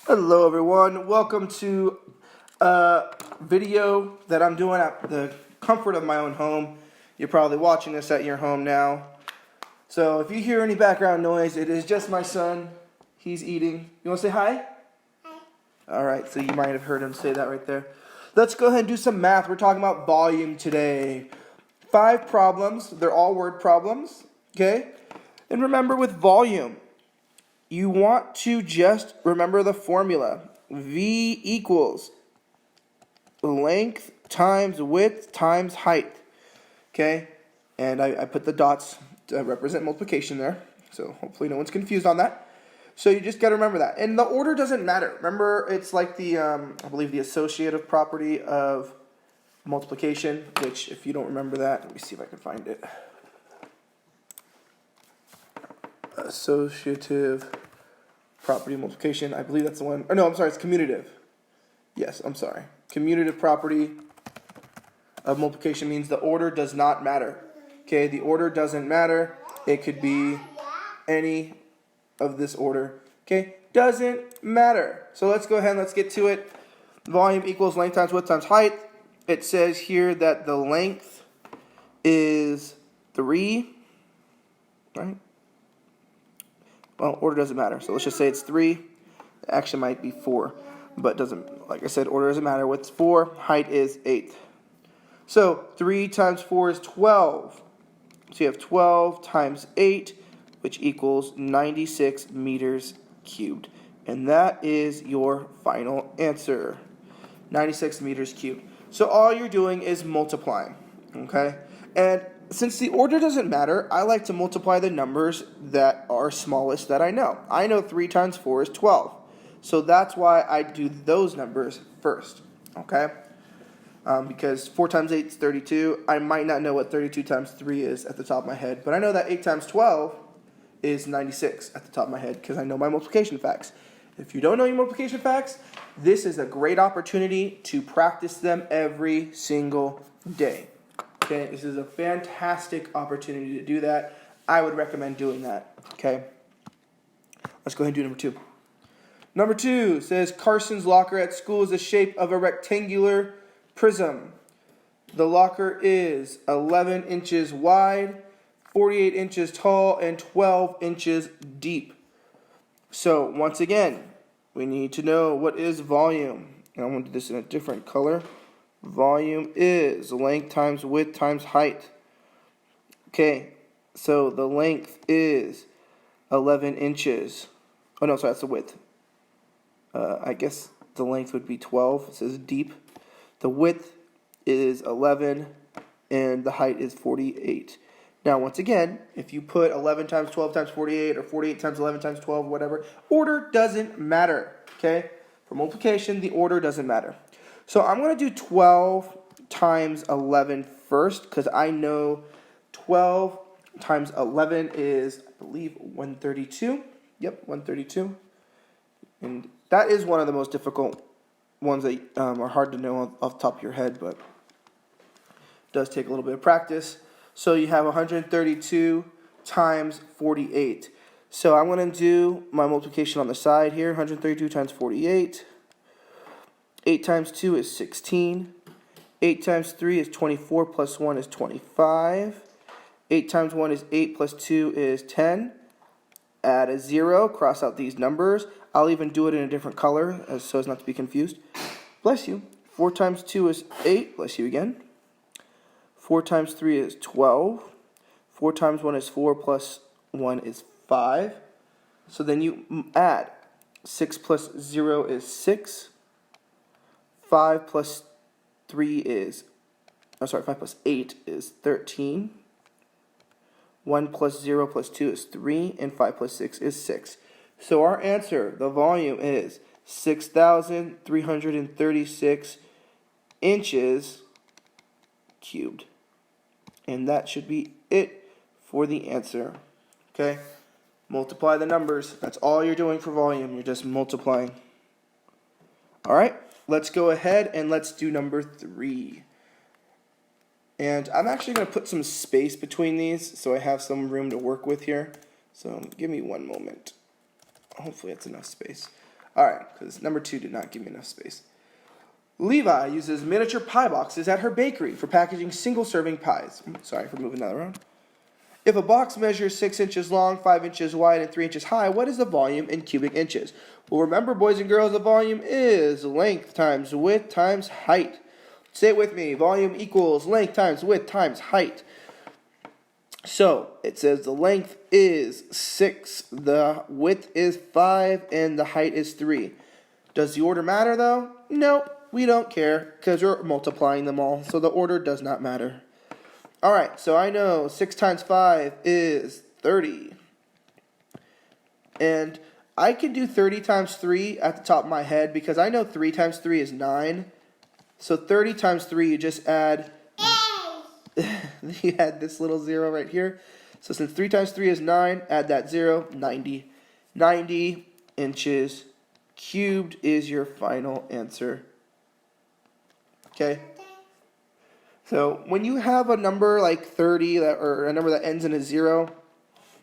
Hello everyone, welcome to a video that I'm doing at the comfort of my own home. You're probably watching this at your home now. So if you hear any background noise, it is just my son. He's eating. You want to say hi? Hi. Alright, so you might have heard him say that right there. Let's go ahead and do some math. We're talking about volume today. 5 problems, they're all word problems, okay? And remember with volume, you want to just remember the formula. V equals length times width times height. Okay? And I put the dots to represent multiplication there. So hopefully no one's confused on that. So you just got to remember that. And the order doesn't matter. Remember, it's like the, I believe, the associative property of multiplication, which if you don't remember that, let me see if I can find it. Associative property of multiplication. I believe that's the one. Or no, I'm sorry, it's commutative. Yes, I'm sorry. Commutative property of multiplication means the order does not matter. Okay, the order doesn't matter. It could be any of this order. Okay, doesn't matter. So let's go ahead and let's get to it. Volume equals length times width times height. It says here that the length is 3, right? Well, order doesn't matter, so let's just say it's 3. It actually might be 4, but doesn't, like I said, order doesn't matter. What's 4? Height is 8. So 3 times 4 is 12. So you have 12 times 8, which equals 96 meters cubed. And that is your final answer, 96 meters cubed. So all you're doing is multiplying, okay? And since the order doesn't matter, I like to multiply the numbers that are smallest that I know. I know 3 times 4 is 12. So that's why I do those numbers first, okay? Because 4 times 8 is 32. I might not know what 32 times 3 is at the top of my head, but I know that 8 times 12 is 96 at the top of my head because I know my multiplication facts. If you don't know your multiplication facts, this is a great opportunity to practice them every single day. Okay, this is a fantastic opportunity to do that. I would recommend doing that. Okay, let's go ahead and do number 2. Number 2 says Carsons Locker at school is the shape of a rectangular prism. The locker is 11 inches wide, 48 inches tall, and 12 inches deep. So once again, we need to know what is volume. And I'm going to do this in a different color. Volume is length times width times height. Okay, so the length is 11 inches. Oh no, sorry, that's the width. I guess the length would be 12. It says deep. The width is 11, and the height is 48. Now, once again, if you put 11 times 12 times 48, or 48 times 11 times 12, whatever, order doesn't matter, okay? For multiplication, the order doesn't matter. So I'm going to do 12 times 11 first, because I know 12 times 11 is, I believe, 132. Yep, 132. And that is one of the most difficult ones that are hard to know off the top of your head, but it does take a little bit of practice. So you have 132 times 48. So I'm going to do my multiplication on the side here. 132 times 48. 8 times 2 is 16. 8 times 3 is 24 plus 1 is 25. 8 times 1 is 8 plus 2 is 10. Add a 0, cross out these numbers. I'll even do it in a different color so as not to be confused. Bless you. 4 times 2 is 8. Bless you again. 4 times 3 is 12. 4 times 1 is 4 plus 1 is 5. So then you add 6 plus 0 is 6. 5 plus 3 is, 5 plus 8 is 13. 1 plus 0 plus 2 is 3, and 5 plus 6 is 6. So our answer, the volume, is 6,336 inches cubed. And that should be it for the answer. Okay? Multiply the numbers. That's all you're doing for volume. You're just multiplying. All right? Let's go ahead and let's do number 3. And I'm actually going to put some space between these so I have some room to work with here. So give me one moment. Hopefully that's enough space. All right, because number 2 did not give me enough space. Levi uses miniature pie boxes at her bakery for packaging single-serving pies. Sorry for moving that around. If a box measures 6 inches long, 5 inches wide, and 3 inches high, what is the volume in cubic inches? Well, remember, boys and girls, the volume is length times width times height. Say it with me. Volume equals length times width times height. So, it says the length is 6, the width is 5, and the height is 3. Does the order matter, though? Nope, we don't care, because we're multiplying them all, so the order does not matter. All right, so I know 6 times 5 is 30. And I can do 30 times 3 at the top of my head because I know 3 times 3 is 9. So 30 times 3, you just add, you add this little 0 right here. So since 3 times 3 is 9, add that 0, 90. 90 inches cubed is your final answer. Okay? So when you have a number like 30 or a number that ends in a 0,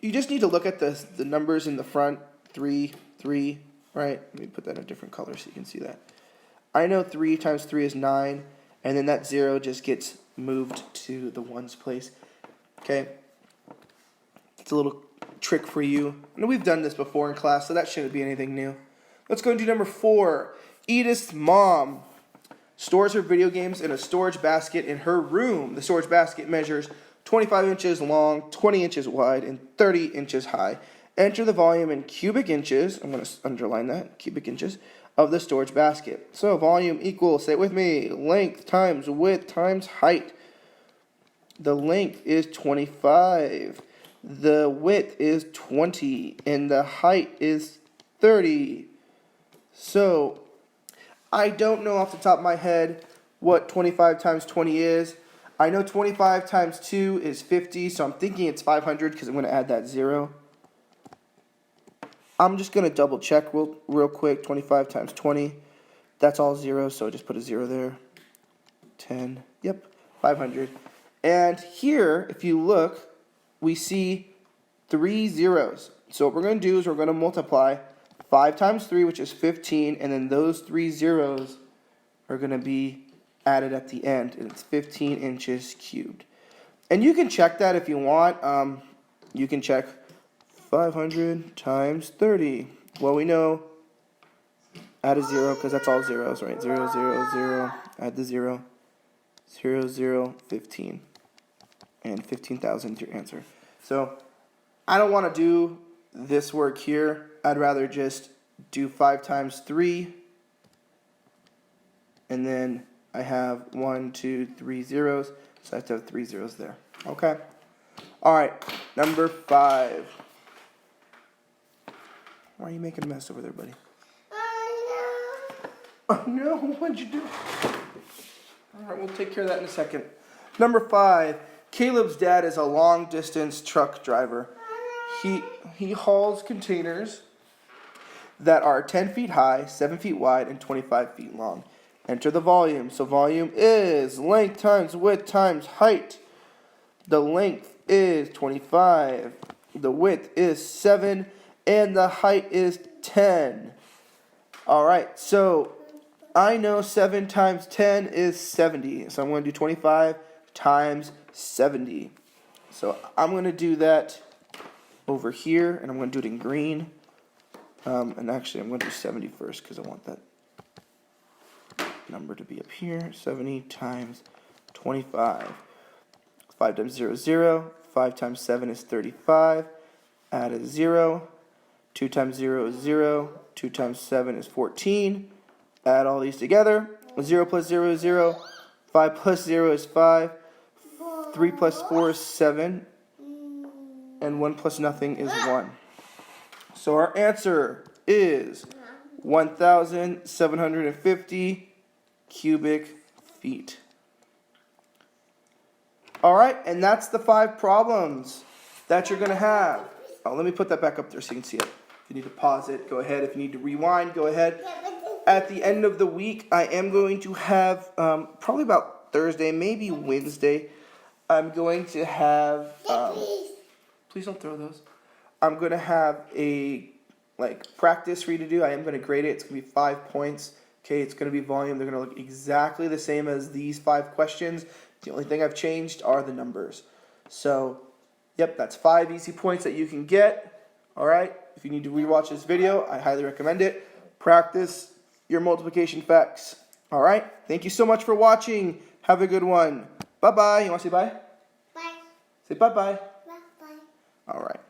you just need to look at the numbers in the front. 3, 3, right? Let me put that in a different color so you can see that. I know 3 times 3 is 9, and then that 0 just gets moved to the ones place. Okay? It's a little trick for you. I know we've done this before in class, so that shouldn't be anything new. Let's go and do number 4. Edith's mom stores her video games in a storage basket in her room. The storage basket measures 25 inches long, 20 inches wide, and 30 inches high. Enter the volume in cubic inches, I'm going to underline that, cubic inches, of the storage basket. So volume equals, say it with me, length times width times height. The length is 25. The width is 20. And the height is 30. So I don't know off the top of my head what 25 times 20 is. I know 25 times 2 is 50, so I'm thinking it's 500 because I'm going to add that 0. I'm just going to double check real quick. 25 times 20, that's all zeros, so just put a 0 there. 10, yep, 500. And here, if you look, we see 3 zeros. So what we're going to do is we're going to multiply 5 times 3, which is 15, and then those 3 zeros are going to be added at the end, and it's 15 inches cubed. And you can check that if you want. You can check 500 times 30. Well, we know, add a 0, because that's all zeros, right? 0, 0, 0, add the 0, 0, 0, 15. And 15,000 is your answer. So, I don't want to do this work here. I'd rather just do 5 times 3. And then I have 1, 2, 3 zeros. So I have to have 3 zeros there. Okay? Alright, number 5. Why are you making a mess over there, buddy? Oh no, what'd you do? Alright, we'll take care of that in a second. Number 5. Caleb's dad is a long-distance truck driver. He hauls containers that are 10 feet high, 7 feet wide, and 25 feet long. Enter the volume. So volume is length times width times height. The length is 25. The width is 7. And the height is 10. Alright, so I know 7 times 10 is 70. So I'm going to do 25 times 70. So I'm going to do that over here, and I'm going to do it in green. And actually, I'm going to do 70 first because I want that number to be up here. 70 times 25. 5 times 0 is 0. 5 times 7 is 35. Add a 0. 2 times 0 is 0. 2 times 7 is 14. Add all these together. 0 plus 0 is 0. 5 plus 0 is 5. 3 plus 4 is 7. And 1 plus nothing is 1. So our answer is 1,750 cubic feet. Alright, and that's the 5 problems that you're going to have. Oh, let me put that back up there so you can see it. If you need to pause it, go ahead. If you need to rewind, go ahead. At the end of the week, I am going to have, probably about Thursday, maybe Wednesday, I'm going to have, please don't throw those. I'm going to have a like practice for you to do. I am going to grade it. It's going to be 5 points. Okay, it's going to be volume. They're going to look exactly the same as these 5 questions. The only thing I've changed are the numbers. So, yep, that's 5 easy points that you can get. All right, if you need to rewatch this video, I highly recommend it. Practice your multiplication facts. All right, thank you so much for watching. Have a good one. Bye-bye. You want to say bye? Bye. Say bye-bye. Bye-bye. All right.